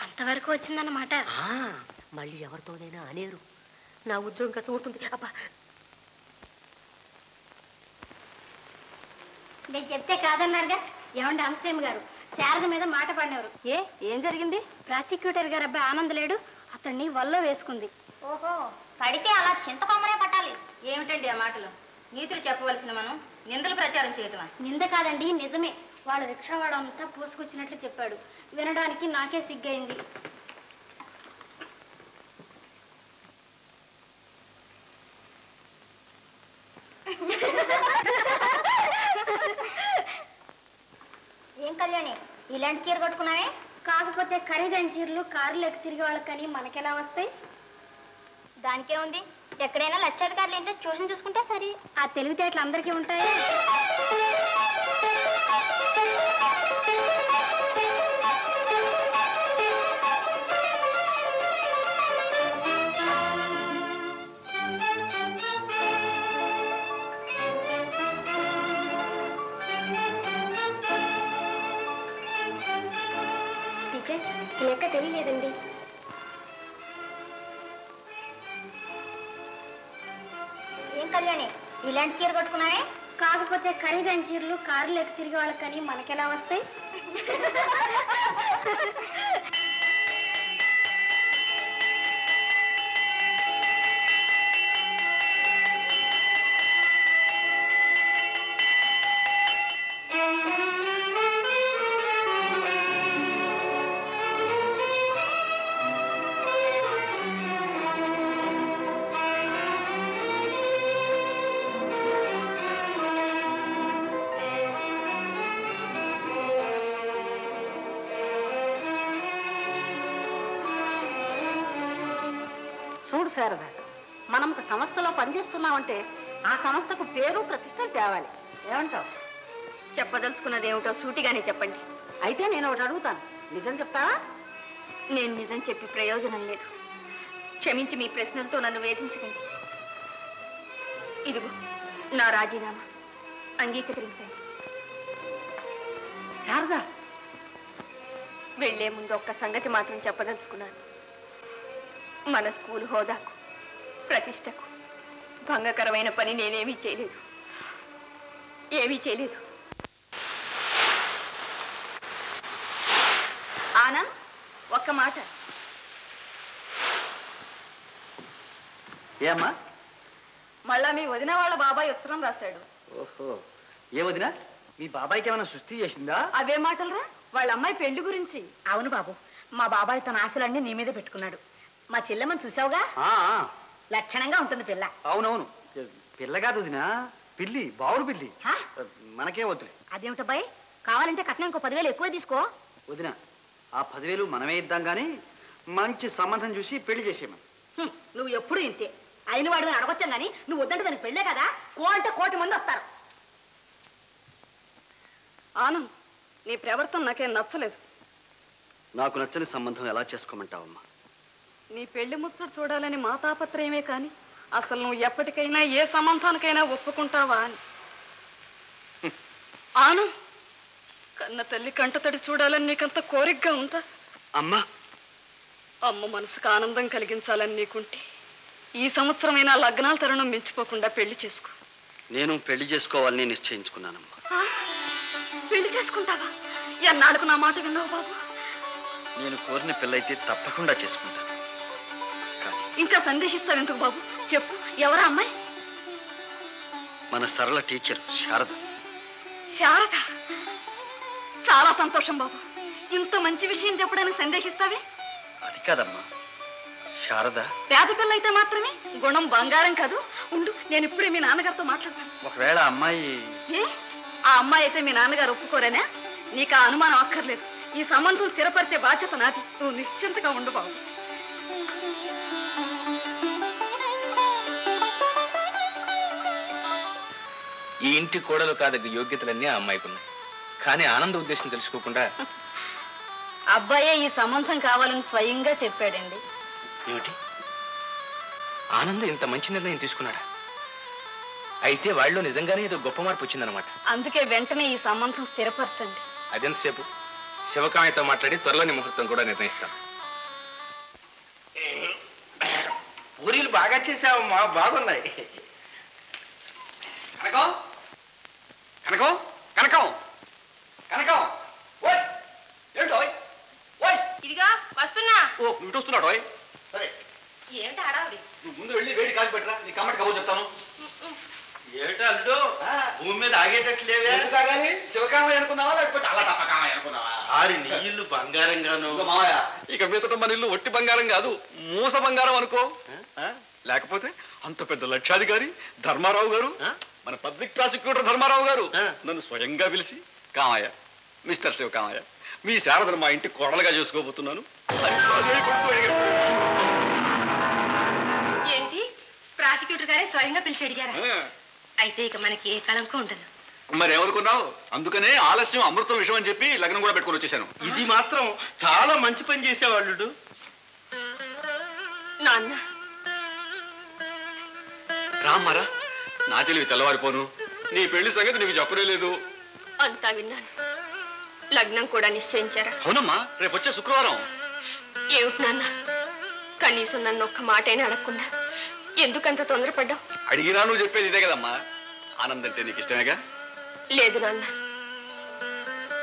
అంతవరకు వచ్చిందన్నమాట. మళ్ళీ ఎవరితోనైనా అనేరు, నా ఉద్యోగం కథ ఊరుతుంది. అబ్బా, నేను చెప్తే కాదన్నారుగా. ఏమండి అనసూయ గారు, శారద మీద మాట పడినవారు. ఏం జరిగింది? ప్రాసిక్యూటర్ గారు అబ్బాయి ఆనంద్ లేడు, అతన్ని వల్ల వేసుకుంది. ఓహో, పడితే అలా చింతకొమ్మనే పట్టాలి. ఏమిటండి ఆ మాటలు? నీతులు చెప్పవలసిన మనం నిందలు ప్రచారం చేయటమా? నింద కాదండి, నిజమే. వాళ్ళ రిక్షా వాడంతా పూసుకొచ్చినట్లు చెప్పాడు. వినడానికి నాకే సిగ్గైంది. ఏం కళ్యాణి, ఇలాంటి చీర కట్టుకున్నావే? కాకపోతే ఖరీదైన చీరలు కారులోకి తిరిగి వాళ్ళకని మనకెలా వస్తాయి? దానికే ఉంది, ఎక్కడైనా లక్షాధికారులు ఏంటో చూసుకుంటే సరే. ఆ తెలివితేటలు అందరికీ ఉంటాయి. లెక్క తెలియలేదండి. ఏం కళ్యాణి, ఇలాంటి చీర కట్టుకున్నావే? కాకపోతే ఖరీదైన చీరలు కారులోకి తిరిగి వాళ్ళకని మనకెలా వస్తాయి? శారద, మనం ఒక సంస్థలో పనిచేస్తున్నామంటే ఆ సంస్థకు పేరు ప్రతిష్టలు తేవాలి. ఏమంటావు? చెప్పదలుచుకున్నది ఏమిటో సూటిగానే చెప్పండి. అయితే నేను ఒకటి అడుగుతాను, నిజం చెప్తావా? నేను నిజం చెప్పి ప్రయోజనం లేదు. క్షమించి మీ ప్రశ్నలతో నన్ను వేధించకండి. ఇదిగో నా రాజీనామా, అంగీకరించండి. శారద, వెళ్లే ముందు ఒక్క సంగతి మాత్రం చెప్పదలుచుకున్నాను. మన స్కూల్ హోదాకు, ప్రతిష్టకు భంగకరమైన పని నేనేమీ చేయలేదు. ఏమీ చేయలేదు. ఆనంద్, ఒక్క మాట. ఏమ్మా? మళ్ళా మీ వదిన వాళ్ళ బాబాయ్ ఉత్తరం రాశాడు. ఓహో, ఏ వదిన? మీ బాబాయ్కి ఏమైనా సృష్టి చేసిందా? అవే మాటలరా, వాళ్ళ అమ్మాయి పెళ్లి గురించి. అవును బాబు, మా బాబాయ్ తన ఆశలన్నీ నీ మీద పెట్టుకున్నాడు. మా చెల్లెమ్మని చూసావుగా, లక్షణంగా ఉంటుంది పిల్ల. అవునవును, పిల్ల కాదు వదిన, పిల్లి, బావురు పిల్లి. మనకే వద్దులే. అదేమిటబ్బాయి, కావాలంటే కట్నం ఇంకో 10,000 ఎక్కువ తీసుకో. వదిన, ఆ 10,000 మనమే ఇద్దాం గాని మంచి సంబంధం చూసి పెళ్లి చేసేయమని. నువ్వు ఎప్పుడు ఇంతే. అయిన వాడు అడగొచ్చాం గాని నువ్వు వద్దంటే దానికి పెళ్ళే కదా. అంటే 1,000,000 మంది వస్తారు. ఆనంద్, నీ ప్రవర్తన నాకేం నచ్చలేదు. నాకు నచ్చని సంబంధం ఎలా చేసుకోమంటావమ్మా? నీ పెళ్లి ముచ్చట చూడాలని మా తాపత్రయమే కాని అసలు నువ్వు ఎప్పటికైనా ఏ సంబంధానికైనా ఒప్పుకుంటావా అని. ఆనంద్, కన్న తల్లి కంటతడి చూడాలని నీకంత కోరికగా ఉందా? అమ్మా, అమ్మ మనసుకు ఆనందం కలిగించాలని నీకుంటే ఈ సంవత్సరమైనా లగ్నాల తరుణం మించిపోకుండా పెళ్లి చేసుకో. నేను పెళ్లి చేసుకోవాలని నిశ్చయించుకున్నానమ్మా. పెళ్లి చేసుకుంటావా? ఎన్నాళ్ళకు నా మాట విన్నావు బాబు? నేను కోరిన పెళ్ళైతే తప్పకుండా చేసుకుంటాను. ఇంకా సందేహిస్తావు ఎందుకు బాబు? చెప్పు, ఎవరా అమ్మాయి? మన సరళ టీచర్ శారద. శారద? చాలా సంతోషం బాబు. ఇంత మంచి విషయం చెప్పడానికి సందేహిస్తావే? అది కాదమ్మా, శారద పేద పిల్ల అయితే మాత్రమే, గుణం బంగారం కాదు. ఉండు, నేను ఇప్పుడే మీ నాన్నగారితో మాట్లాడతాను. ఒకవేళ అమ్మాయి ఏ ఆ అమ్మాయి అయితే మీ నాన్నగారు ఒప్పుకోరేనా? నీకు ఆ అనుమానం అక్కర్లేదు. ఈ సంబంధం స్థిరపరిచే బాధ్యత నాది. నువ్వు నిశ్చింతగా ఉండు బాబు. ఈ ఇంటి కోడలు కాదగ్గ యోగ్యతలన్నీ ఆ అమ్మాయికి ఉన్నాయి. కానీ ఆనంద ఉద్దేశం తెలుసుకోకుండా అబ్బాయే ఈ సంబంధం కావాలని స్వయంగా చెప్పాడండి. ఏమిటి? ఆనంద ఇంత మంచి నిర్ణయం తీసుకున్నాడా? అయితే వాళ్ళు నిజంగానే ఏదో గొప్ప మార్పు వచ్చిందనమాట. అందుకే వెంటనే ఈ సంబంధం స్థిరపరచండి. అదెంతసేపు? శివకామితో మాట్లాడి త్వరలోని ముహూర్తం కూడా నిర్ణయిస్తాను. పూరీలు బాగా చేసావమ్మా, బాగున్నాయి. కనకం కనకం కనకం కనకం ఓయ్ ఏంటో ఓయ్ ఇదిగా వస్తున్నా. ఓ ఇటు వస్తున్నాడు ఓయ్. సరే ఏంటి హడావుడి? నువ్వు ముందు వెళ్ళి వేడి కాల్చి పెట్టరా, నీ కమ్మటి కబుర్లు చెప్తాను. ఏమిటో అల్లుడు భూమి మీద ఆగేటట్లేవే? ఎందుకు తాగాలి? శివకామయ్య అనుకున్నావా లేకపోతే అలా తప్పకామయ్య అనుకున్నావా? ఆరి నీళ్లు బంగారంగాను. ఇదిగో మావయ్య, ఇక మీదట మన ఇల్లు ఒట్టి బంగారం కాదు, మూస బంగారం అనుకో. లేకపోతే అంత పెద్ద లక్షాధికారి ధర్మారావు గారు, మన పబ్లిక్ ప్రాసిక్యూటర్ ధర్మారావు గారు నన్ను స్వయంగా పిలిచి, కామయ్య, మిస్టర్ శివకామయ్య, మీ శారదను మా ఇంటి కోడలుగా చేసుకోబోతున్నాను. ఏంటి ప్రాసిక్యూటర్ గారే స్వయంగా పిలిచి అడిగారా? అయితే ఇక మనకి ఏ కళంకం ఉండదు. మరి ఎవరుకున్నావు? అందుకనే ఆలస్యం అమృతం విషయం అని చెప్పి లగ్నం కూడా పెట్టుకొని వచ్చేసాను. ఇది మాత్రం చాలా మంచి పని చేసేవాళ్ళు. నాన్న రామ్మారా, నా తెలివి తెల్లవారిపోను. నీ పెళ్లి సంగతి నీకు చెప్పనే లేదు. అంతా విన్నాను. లగ్నం కూడా నిశ్చయించారా? అవునమ్మా, రేపు వచ్చే శుక్రవారం. ఏమిటి నాన్న, కనీసం నన్ను ఒక్క మాటైనా అడగకుండా ఎందుకంత తొందరపడ్డావు? అడిగినా నువ్వు చెప్పేది ఇదే కదమ్మా. ఆనంద్ అంటే నీకు ఇష్టమేగా? లేదు నాన్న,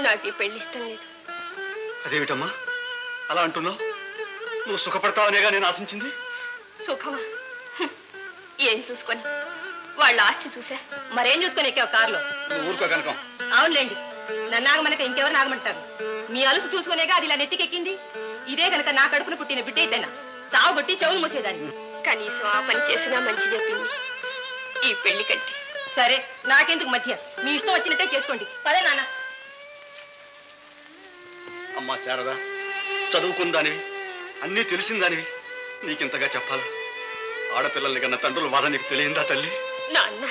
నాకు ఈ పెళ్లి ఇష్టం లేదు. అదేమిటమ్మా అలా అంటున్నావు? నువ్వు సుఖపడతావనేగా నేను ఆశించింది. సుఖమా? ఏం చూసుకొని? వాళ్ళ ఆస్తి చూసా. మరేం చూసుకొని ఎక్కావు కారులో? నువ్వు ఊరుకో కనకం. అవునులేండి, నన్ను ఆగమనక ఇంకెవరు నాగమంటారు? మీ అలుసు చూసుకునేగా అది ఇలా నెత్తికెక్కింది. ఇదే కనుక నా కడుపున పుట్టిన బిడ్డ అయితేనా సాగు కొట్టి చెవులు మూసేదాన్ని. కనీసం ఆ పని చేసినా మంచి చెప్పింది ఈ పెళ్లి కంటే. సరే, నాకెందుకు మధ్య? మీ ఇష్టం వచ్చినట్టే చేసుకోండి. పదే నాన్న. అమ్మా శారద, చదువుకుందానివి, అన్నీ తెలిసిందానివి, నీకింతగా చెప్పాలా? ఆడపిల్లల్ని కన్నా తండ్రుల బాధ నీకు తెలియందా తల్లి? నాన్న,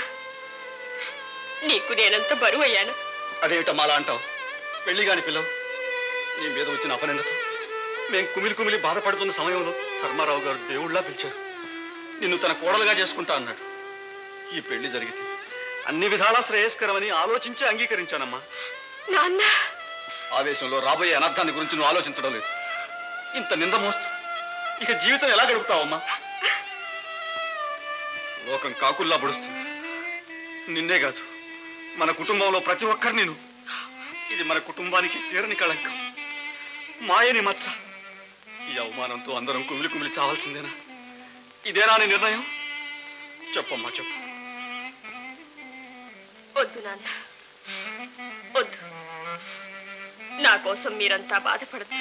నీకు నేనంత బరువు అయ్యాను. అదేమిటమ్మా అలా అంటావు? పెళ్లి కాని పిల్లవు, నీ మీద వచ్చిన అపనిందతో మేం కుమిలి కుమిలి బాధపడుతున్న సమయంలో ధర్మారావు గారు దేవుళ్లా పిలిచారు. నిన్ను తన కోడలుగా చేసుకుంటా అన్నాడు. ఈ పెళ్లి జరిగితే అన్ని విధాలా శ్రేయస్కరమని ఆలోచించి అంగీకరించానమ్మా. నాన్న, ఆవేశంలో రాబోయే అనర్థాన్ని గురించి నువ్వు ఆలోచించడం లేదు. ఇంత నింద మోస్తూ ఇక జీవితం ఎలా గడుపుతావమ్మా? లోకం కాకుల్లా పొడుస్తుంది. నిన్నే కాదు, మన కుటుంబంలో ప్రతి ఒక్కరిని ఇది మన కుటుంబానికి తీరని కళంకం, మాయని మచ్చ. ఈ అవమానంతో అందరం కుమిలి కుమిలి చావాల్సిందేనా? ఇదేనా నీ నిర్ణయం? చెప్పమ్మా, చెప్పు. వద్దు నాన్న, వద్దు. నా కోసం మీరంతా బాధపడదు.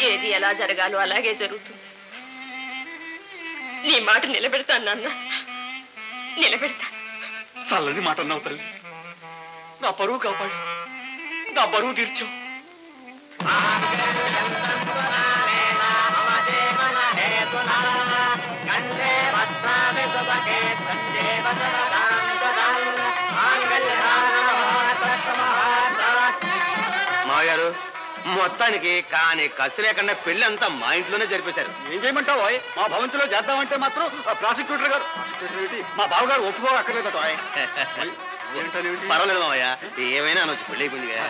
ఏది ఎలా జరగాలో అలాగే జరుగుతుంది. నీ మాట నిలబెడతాను నాన్న, నిలబెడతా. చల్లని మాట అన్నావు తల్లి. నా పరువు కాపాడు, నా బరువు తీర్చావు. మావగారు, మొత్తానికి కానీ ఖర్చు లేకుండా పెళ్లి అంతా మా ఇంట్లోనే జరిపేశారు. ఏం చేయమంటావు? మా భవంతిలో చేద్దామంటే మాత్రం ప్రాసిక్యూటర్ గారు, మా బావగారు ఒప్పుకోక్కర్లేదట. పర్వాలేదు మావయ్య, ఏమైనా అనొచ్చు, పెళ్లి అయిపోయిందిగా.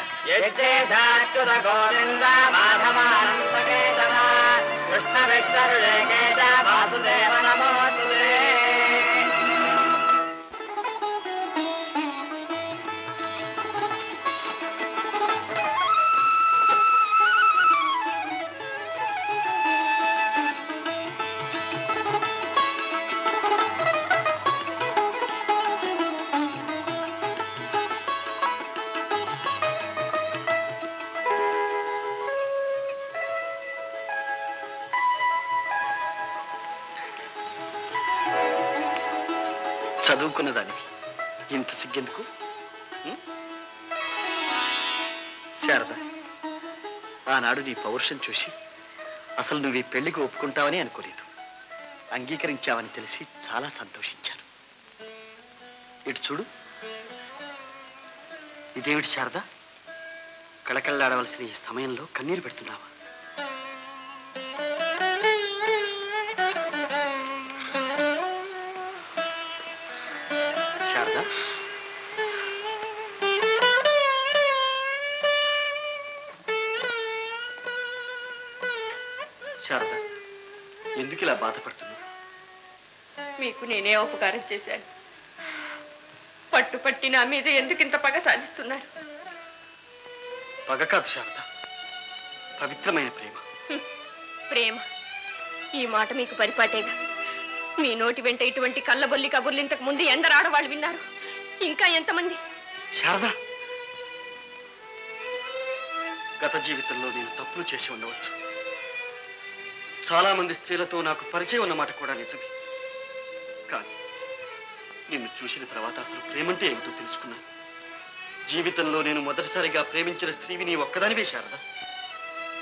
చదువుకున్న దానికి ఇంత సిగ్గెందుకు? శారద, ఆనాడు నీ పౌరుషం చూసి అసలు నువ్వు ఈ పెళ్లికి ఒప్పుకుంటావని అనుకోలేదు. అంగీకరించావని తెలిసి చాలా సంతోషించాను. ఇటు చూడు. ఇదేమిటి శారద, కళకళలాడవలసిన ఈ సమయంలో కన్నీరు పెడుతున్నావా? శారద, శారద, ఎందుకు ఇలా బాధపడుతున్నావు? మీకు నేనే ఉపకారం చేశాను? పట్టుపట్టి నా మీద ఎందుకు ఇంత పగ సాధిస్తున్నారు? పగ కాదు శారద, పవిత్రమైన ప్రేమ. ప్రేమ ఈ మాట మీకు పరిపాటేగా. మీ నోటి వెంట ఇటువంటి కళ్ళబొల్లి కబుర్లు ఇంతకు ముందు ఎందరు ఆడవాళ్ళు విన్నారు? ఇంకా ఎంతమంది? శారద, గత జీవితంలో నేను తప్పులు చేసి ఉండవచ్చు. చాలా మంది స్త్రీలతో నాకు పరిచయం ఉన్నమాట కూడా నిజమే. కానీ నిన్ను చూసిన తర్వాత అసలు ప్రేమంటే ఏమిటో తెలుసుకున్నాను. జీవితంలో నేను మొదటిసారిగా ప్రేమించిన స్త్రీవి నీ ఒక్కదానివే శారద.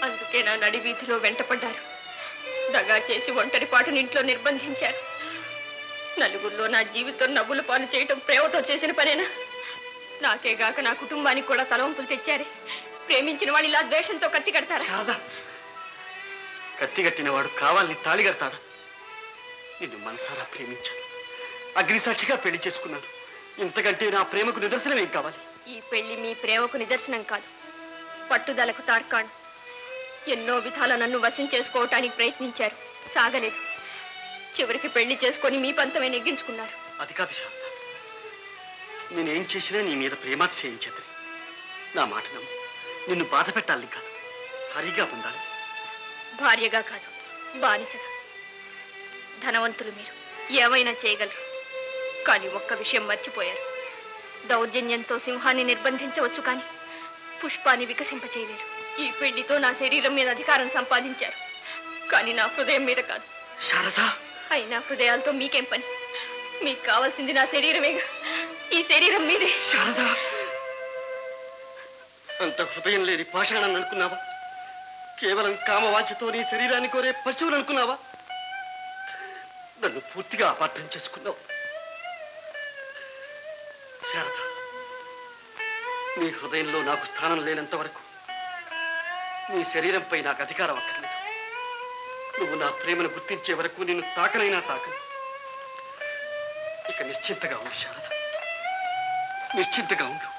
అందుకే నా నడి వీధిలో వెంటపడ్డారు. దగా చేసి ఒంటరి పాటుని ఇంట్లో నిర్బంధించారు. నలుగురిలో నా జీవితం నవ్వుల పాలు చేయటం ప్రేమతో చేసిన పనేనా? నాకేగాక నా కుటుంబానికి కూడా తలవంపులు తెచ్చారే. ప్రేమించిన వాళ్ళు ఇలా ద్వేషంతో కత్తి కడతారా? శారద, కత్తి కట్టిన వాడు కావాలని తాళి కడతాడు. నిన్ను మనసారా ప్రేమించాను, అగ్నిసాక్షిగా పెళ్లి చేసుకున్నాను. ఇంతకంటే నా ప్రేమకు నిదర్శనం ఏం కావాలి? ఈ పెళ్లి మీ ప్రేమకు నిదర్శనం కాదు, పట్టుదలకు తార్కాణం. ఎన్నో విధాల నన్ను వశం చేసుకోవటానికి ప్రయత్నించారు, సాగలేదు. చివరికి పెళ్లి చేసుకొని మీ పంతమే నెగ్గించుకున్నారు. అది కాదు శారద, నేనేం చేసినా నీ మీద ప్రేమాతిశయించేది. నా మాట నమ్ము. నిన్ను బాధ పెట్టాలని కాదు, హరిగా పొందాలి. భార్యగా కాదు, బానిసగా. ధనవంతులు మీరు, ఏమైనా చేయగలరు. కానీ ఒక్క విషయం మర్చిపోయారు. దౌర్జన్యంతో సింహాన్ని నిర్బంధించవచ్చు, కానీ పుష్పాన్ని వికసింపచేయలేరు. ఈ పెళ్లితో నా శరీరం మీద అధికారం సంపాదించారు, కానీ నా హృదయం మీద కాదు. శారద, అయినా హృదయాలతో మీకేం పని? మీకు కావాల్సింది నా శరీరమేగా. ఈ శరీరం మీదే. శారద, అంత హృదయం లేని పాషాణాన్ని అనుకున్నావా? కేవలం కామవాంఛతో నీ శరీరాన్ని కోరే పశువులు అనుకున్నావా? నన్ను పూర్తిగా అపార్థం చేసుకున్నావు శారద. నీ హృదయంలో నాకు స్థానం లేనంత వరకు నీ శరీరంపై నాకు అధికారం అక్కర్లేదు. నువ్వు నా ప్రేమను గుర్తించే వరకు నిన్ను తాకనైనా తాకను. ఇక నిశ్చింతగా ఉండు శారద, నిశ్చింతగా ఉండు.